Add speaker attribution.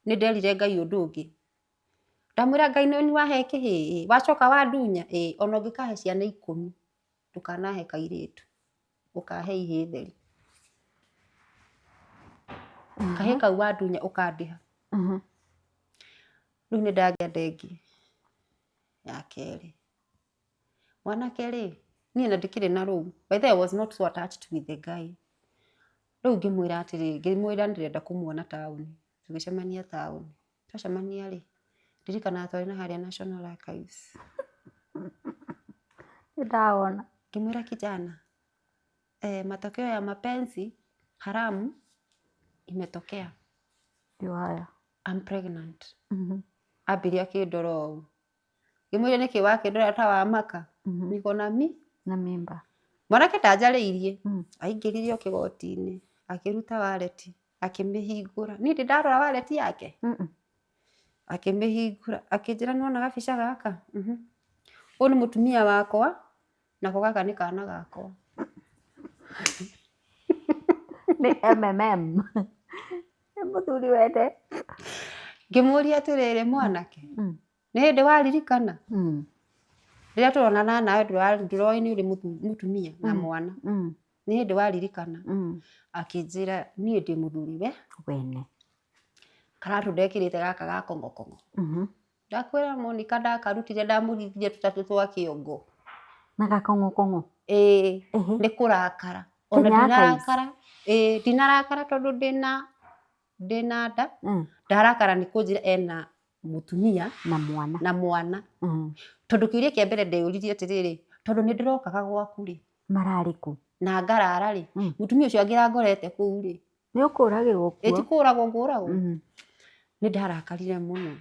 Speaker 1: nĩ nderire Ngai ũndũ ũngĩ ndamwĩra Ngai nĩ wahe kĩhĩ wacoka wandunya ona ũngĩkahe ciana 10 ndũkanahe kairĩtu ũkahe ihĩĩ theri kahĩ kau wandunya ũkandiha rĩu nĩ ndagĩa ndengĩ ya kerĩ mwanake rĩ niĩ na ndikĩrĩ na rũu by the way I was not so attached with the guy rĩu ngĩmwĩra atĩrĩ ngĩmwĩra ndĩrenda kũmuona taũni tũgĩcemania taũni twacemania rĩ ndirikana twarĩ na harĩa National Archives
Speaker 2: ndaona
Speaker 1: ngĩmwĩra kijana matokeo ya mapenzi haramu imetokea
Speaker 2: ndio haya
Speaker 1: I'm pregnant ambiria kĩndora ũũ ngĩmwĩra nĩkĩ wakĩndora ta wa maka niko na
Speaker 2: mimba
Speaker 1: mwanake ndanjarĩirie aingĩrire kĩgoti-inĩ akĩruta waleti akĩmĩhingũra niĩ ndĩ ndarora waleti yake akĩmĩhingũra akĩnjĩra nĩwona gabica gaka ũyũ nĩ mũtumia wakwa nako gaka nĩ kana gakwa
Speaker 2: nĩ MMM nĩ mũthuri wende
Speaker 1: ngĩmũria atĩrĩrĩ mwanake nĩ hĩndĩ waririkana rĩrĩa tũronana nawe ndũroĩ nĩ ũrĩ mũtumia na mwana nĩ hĩndĩ waririkana akĩnjĩra niĩ ndĩ mũthuri
Speaker 2: wene
Speaker 1: karatũ ndekĩrĩte gaka ga kongokongo ndakwĩra Monica ndakarutire ndamũhithire tũtatũ twa kĩongo
Speaker 2: na gakongokongo
Speaker 1: nĩ kũrakara ona ndinarakara ndinarakara tondũ ndĩna nda ndarakara nĩ kũnjĩra ena mũtumia na mwana tondũ kĩũria kĩa mbere ndeyũririe atĩrĩrĩ tondũ nĩ ndĩrokaga gwaku rĩ
Speaker 2: mararĩ kũ
Speaker 1: na ngarara rĩ mũtumia ũcio angĩrangorete kũu rĩ
Speaker 2: nĩ ũkũragĩrwo kuo
Speaker 1: ĩtikũragwo ngũragwo nĩ ndarakarire mũno